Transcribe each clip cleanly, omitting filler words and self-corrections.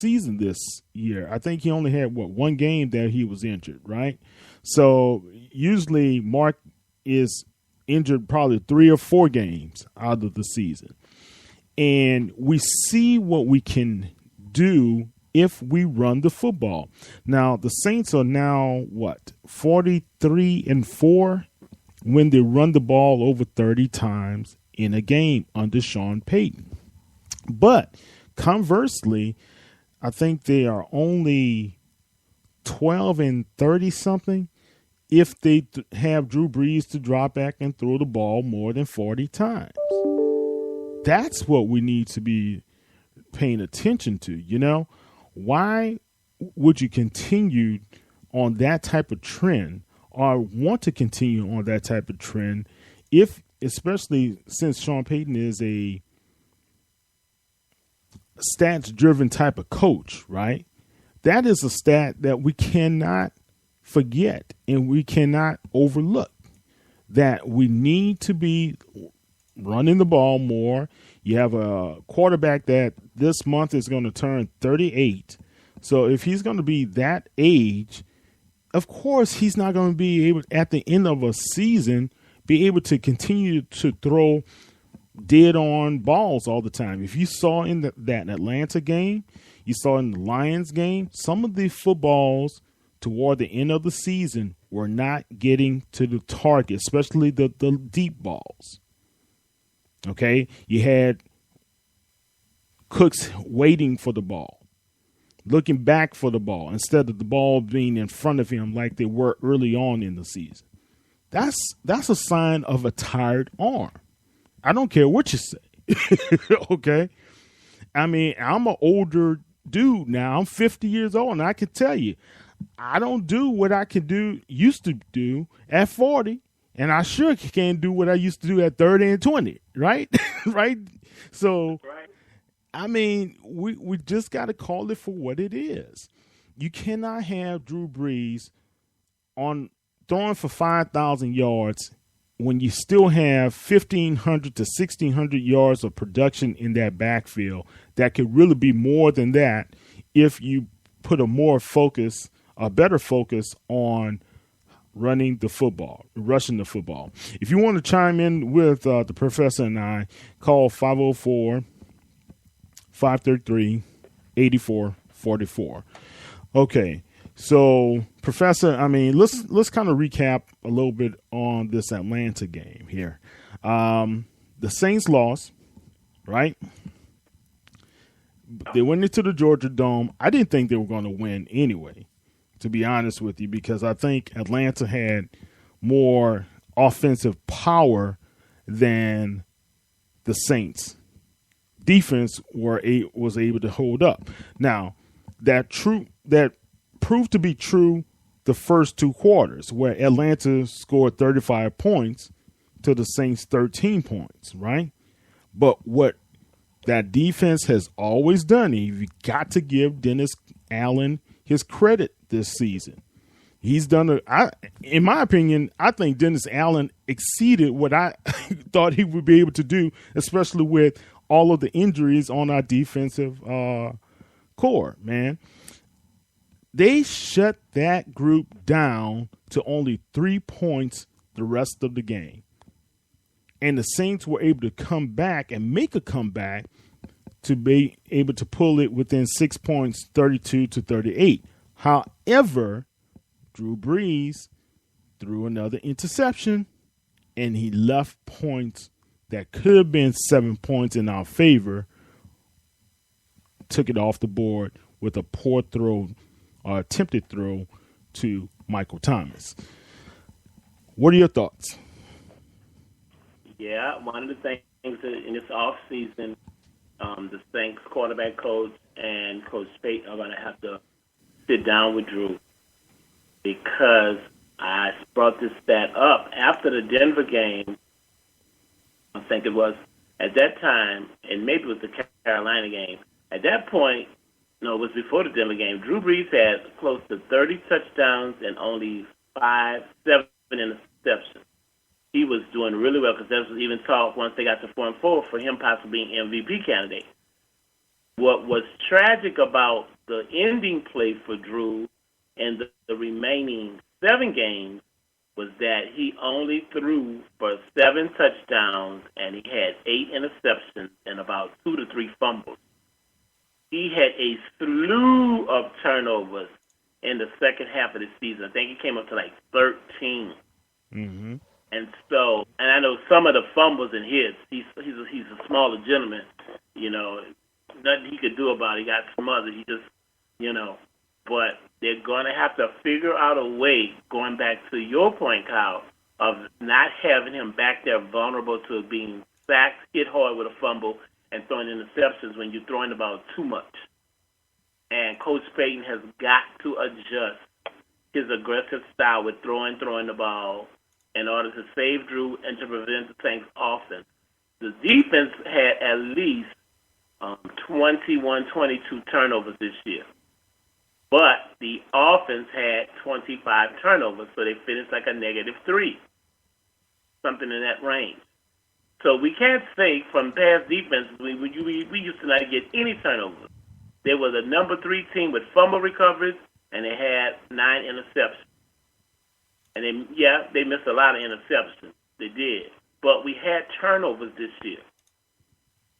season this year. I think he only had one game that he was injured, right? So usually Mark is injured probably 3 or 4 games out of the season. And we see what we can do if we run the football. Now, the Saints are now, 43-4 when they run the ball over 30 times in a game under Sean Payton. But conversely, I think they are only 12-30 something if they have Drew Brees to drop back and throw the ball more than 40 times. That's what we need to be paying attention to. Why would you continue on that type of trend or want to continue on that type of trend if, especially since Sean Payton is a stats driven type of coach, right? That is a stat that we cannot forget and we cannot overlook, that we need to be running the ball more. You have a quarterback that this month is going to turn 38. So if he's going to be that age, of course he's not going to be able, at the end of a season, be able to continue to throw dead on balls all the time. If you saw in that Atlanta game, you saw in the Lions game, some of the footballs toward the end of the season were not getting to the target, especially the deep balls. Okay, you had Cooks waiting for the ball, looking back for the ball instead of the ball being in front of him like they were early on in the season. That's a sign of a tired arm. I don't care what you say. Okay, I mean, I'm an older dude now. I'm 50 years old, and I can tell you, I don't do what I used to do at 40. And I sure can't do what I used to do at 30 and 20, right? Right? So, right. I mean, we just got to call it for what it is. You cannot have Drew Brees on throwing for 5,000 yards when you still have 1,500 to 1,600 yards of production in that backfield. That could really be more than that if you put a better focus on running the football, rushing the football. If you want to chime in with the professor and I, call 504-533-8444. Okay, so professor, I mean, let's kind of recap a little bit on this Atlanta game here. The Saints lost, right? They went into the Georgia Dome. I didn't think they were going to win anyway, to be honest with you, because I think Atlanta had more offensive power than the Saints. Defense was able to hold up. Now, that proved to be true the first 2 quarters, where Atlanta scored 35 points to the Saints 13 points, right? But what that defense has always done, you've got to give Dennis Allen his credit this season. He's done in my opinion, I think Dennis Allen exceeded what I thought he would be able to do, especially with all of the injuries on our defensive core, man. They shut that group down to only 3 points the rest of the game. And the Saints were able to come back and make a comeback to be able to pull it within 6 points, 32-38. However, Drew Brees threw another interception, and he left points that could have been 7 points in our favor, took it off the board with a poor throw, or attempted throw to Michael Thomas. What are your thoughts? Yeah, one of the things in this offseason, the Saints quarterback coach and Coach Payton are going to have to sit down with Drew, because I brought this stat up after the Denver game. I think it was at that time, and maybe it was the Carolina game. At that point, no, it was before the Denver game. Drew Brees had close to 30 touchdowns and only 7 interceptions. He was doing really well, because there was even talk once they got to 4-4 for him possibly being MVP candidate. What was tragic about the ending play for Drew and the remaining 7 games was that he only threw for 7 touchdowns and he had 8 interceptions and about 2 to 3 fumbles. He had a slew of turnovers in the second half of the season. I think he came up to like 13. Mm-hmm. And so, and I know some of the fumbles and hits. He's a smaller gentleman, you know. Nothing he could do about it. He got smothered. He just, you know. But they're going to have to figure out a way, going back to your point, Kyle, of not having him back there vulnerable to being sacked, hit hard with a fumble, and throwing interceptions when you're throwing the ball too much. And Coach Payton has got to adjust his aggressive style with throwing the ball in order to save Drew and to prevent the Saints' offense. The defense had at least 21, 22 turnovers this year. But the offense had 25 turnovers, so they finished like a -3, something in that range. So we can't say from past defenses we used to not get any turnovers. They were the number 3 team with fumble recoveries, and they had 9 interceptions. And they missed a lot of interceptions. They did. But we had turnovers this year.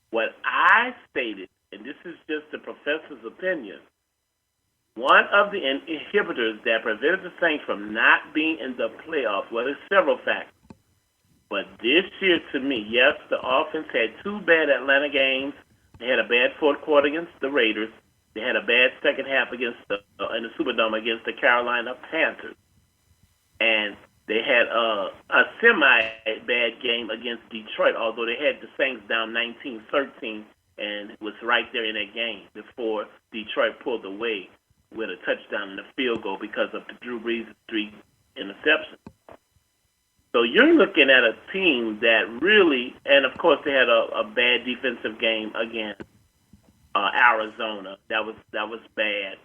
What I stated, and this is just the professor's opinion, one of the inhibitors that prevented the Saints from not being in the playoffs, well, there's several factors. But this year, to me, yes, the offense had 2 bad Atlanta games. They had a bad fourth quarter against the Raiders. They had a bad second half against in the Superdome against the Carolina Panthers. And they had a semi-bad game against Detroit, although they had the Saints down 19-13 and was right there in that game before Detroit pulled away with a touchdown and a field goal because of the Drew Brees' 3 interceptions. So you're looking at a team that really, and of course they had a bad defensive game against Arizona. That was bad.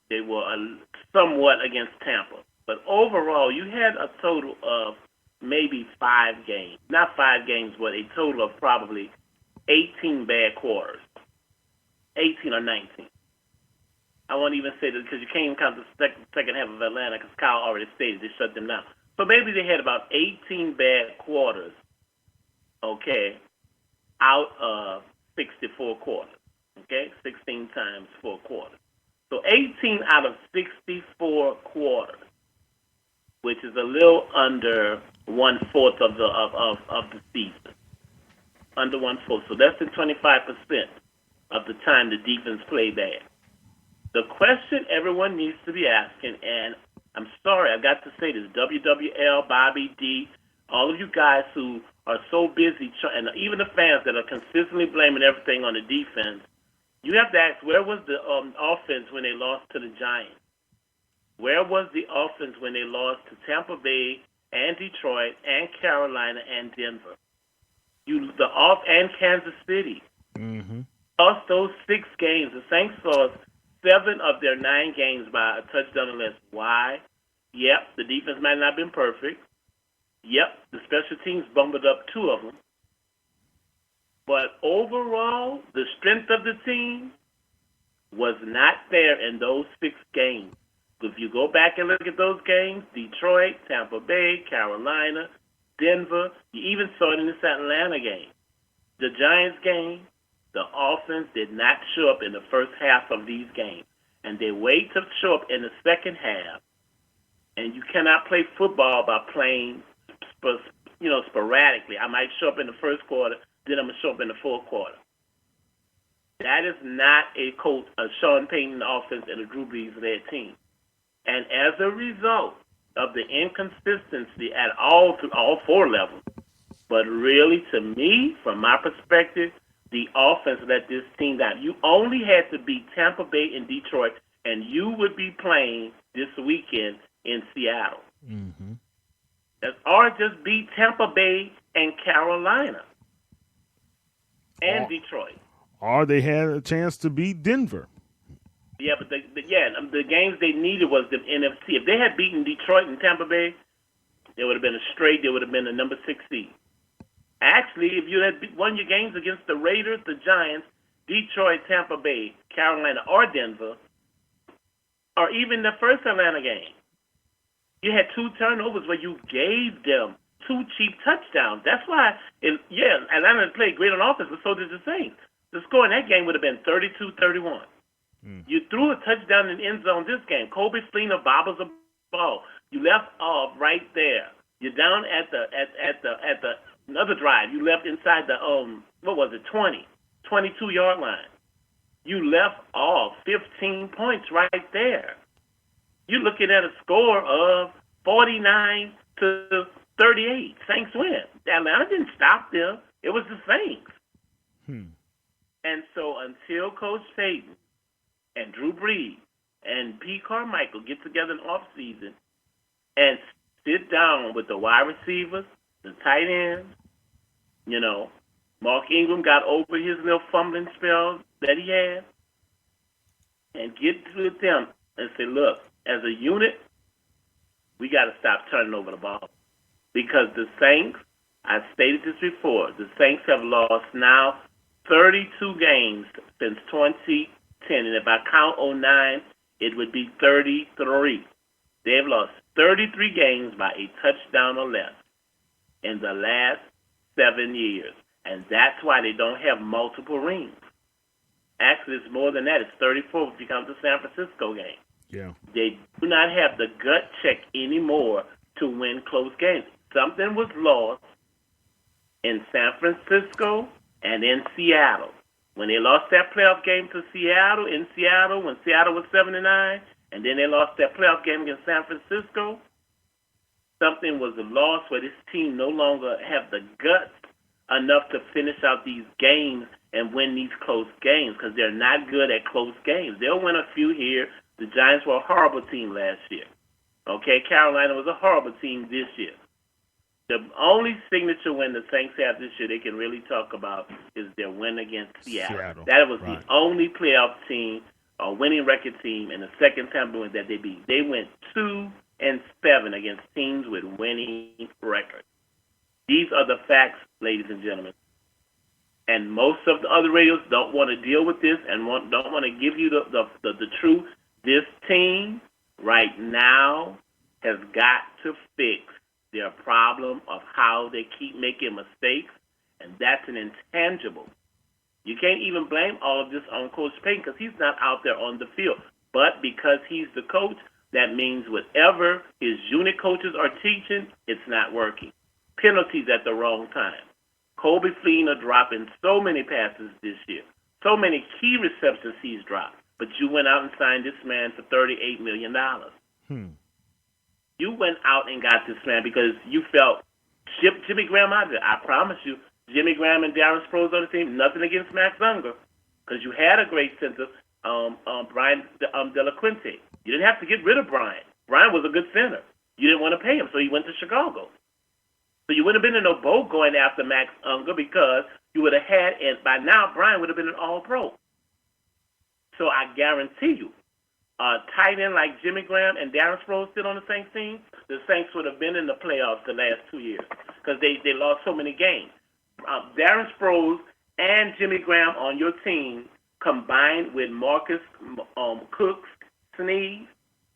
They were somewhat against Tampa. But overall, you had a total of maybe 5 games. Not 5 games, but a total of probably 18 bad quarters. 18 or 19. I won't even say that because you can't even count the second half of Atlanta because Kyle already stated they shut them down. So maybe they had about 18 bad quarters, okay, out of 64 quarters, okay, 16 times 4 quarters. So 18 out of 64 quarters, which is a little under 1/4 of the season, under 1/4. So less than 25% of the time the defense played bad. The question everyone needs to be asking, and I'm sorry, I've got to say this, WWL, Bobby D, all of you guys who are so busy, and even the fans that are consistently blaming everything on the defense, you have to ask, where was the offense when they lost to the Giants? Where was the offense when they lost to Tampa Bay and Detroit and Carolina and Denver? And Kansas City. Mm-hmm. Lost those 6 games. The Saints lost 7 of their 9 games by a touchdown or less. Why? Yep, the defense might not have been perfect. Yep, the special teams bumbled up 2 of them. But overall, the strength of the team was not there in those 6 games. If you go back and look at those games, Detroit, Tampa Bay, Carolina, Denver, you even saw it in this Atlanta game. The Giants game, the offense did not show up in the first half of these games. And they wait to show up in the second half. And you cannot play football by playing, sporadically. I might show up in the first quarter, then I'm going to show up in the fourth quarter. That is not a Sean Payton offense and a Drew Brees-led team. And as a result of the inconsistency at all 4 levels, but really, to me, from my perspective, the offense let this team down. You only had to beat Tampa Bay and Detroit, and you would be playing this weekend in Seattle. Mm-hmm. Or just beat Tampa Bay and Carolina and Detroit. Or they had a chance to beat Denver. Yeah, but the games they needed was the NFC. If they had beaten Detroit and Tampa Bay, they would have been they would have been the number 6 seed. Actually, if you had won your games against the Raiders, the Giants, Detroit, Tampa Bay, Carolina, or Denver, or even the first Atlanta game. You had 2 turnovers where you gave them 2 cheap touchdowns. That's why, Atlanta played great on offense, but so did the Saints. The score in that game would have been 32-31. You threw a touchdown in the end zone this game. Kobe Fleener bobbles a ball. You left off right there. You're down at the another drive. You left inside the 22-yard line. You left off 15 points right there. You're looking at a score of 49-38. Saints win. Atlanta didn't stop them. It was the Saints. And so until Coach Payton and Drew Brees and Pete Carmichael get together in offseason and sit down with the wide receivers, the tight ends, Mark Ingram got over his little fumbling spell that he had, and get with them and say, look, as a unit, we got to stop turning over the ball. Because the Saints, I stated this before, the Saints have lost now 32 games since 2010. And if I count 09, it would be 33. They've lost 33 games by a touchdown or less in the last 7 years. And that's why they don't have multiple rings. Actually, it's more than that. It's 34 if you count the San Francisco game. Yeah. They do not have the gut check anymore to win close games. Something was lost in San Francisco and in Seattle. When they lost that playoff game to Seattle, when Seattle was 7-9, and then they lost that playoff game against San Francisco, something was lost where this team no longer have the guts enough to finish out these games and win these close games because they're not good at close games. They'll win a few here. The Giants were a horrible team last year. Okay, Carolina was a horrible team this year. The only signature win the Saints have this year they can really talk about is their win against Seattle. That was the only playoff team, or winning record team, and the second time win that they beat. They went 2-7 against teams with winning records. These are the facts, ladies and gentlemen. And most of the other radios don't want to deal with this and don't want to give you the truth. This team right now has got to fix their problem of how they keep making mistakes, and that's an intangible. You can't even blame all of this on Coach Payton because he's not out there on the field. But because he's the coach, that means whatever his unit coaches are teaching, it's not working. Penalties at the wrong time. Kobe Fleener dropping so many passes this year. So many key receptions he's dropped. But you went out and signed this man for $38 million. You went out and got this man because you felt Jimmy Graham out there. I promise you, Jimmy Graham and Darren Sproles on the team, nothing against Max Unger, because you had a great center, Brian De La Quinte. You didn't have to get rid of Brian. Brian was a good center. You didn't want to pay him, so he went to Chicago. So you wouldn't have been in no boat going after Max Unger because you would have had, and by now, Brian would have been an all-pro. So I guarantee you, tight end like Jimmy Graham and Darren Sproles sit on the Saints team, the Saints would have been in the playoffs the last 2 years because they lost so many games. Darren Sproles and Jimmy Graham on your team combined with Marcus Cooks, Sneed,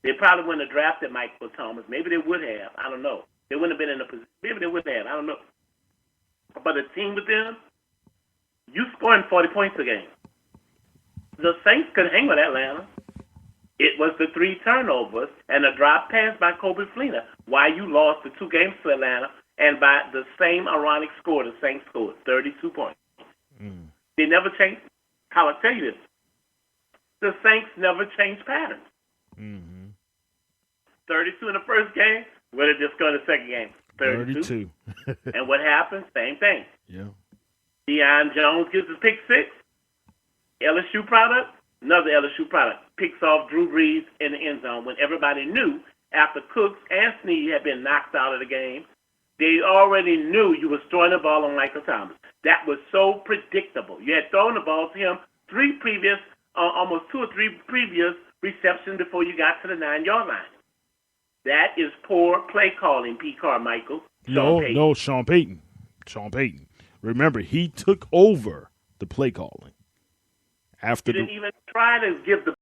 they probably wouldn't have drafted Michael Thomas. Maybe they would have. I don't know. They wouldn't have been in the position. Maybe they would have. I don't know. But a team with them, you scoring 40 points a game. The Saints could hang with Atlanta. It was the 3 turnovers and a drop pass by Kobe Fleener. Why you lost the 2 games to Atlanta, and by the same ironic score, the Saints scored 32 points. They never changed. How I tell you this, the Saints never changed patterns. 32 in the first game. What did this go in the second game? 32. And what happened? Same thing. Yeah. Deion Jones gets his pick 6. LSU product. Another LSU product picks off Drew Brees in the end zone when everybody knew after Cooks and Snead had been knocked out of the game, they already knew you was throwing the ball on Michael Thomas. That was so predictable. You had thrown the ball to him almost 2 or 3 previous receptions before you got to the 9-yard line. That is poor play calling, Pete Carmichael. Sean Payton. Remember, he took over the play calling. after you didn't even try to give the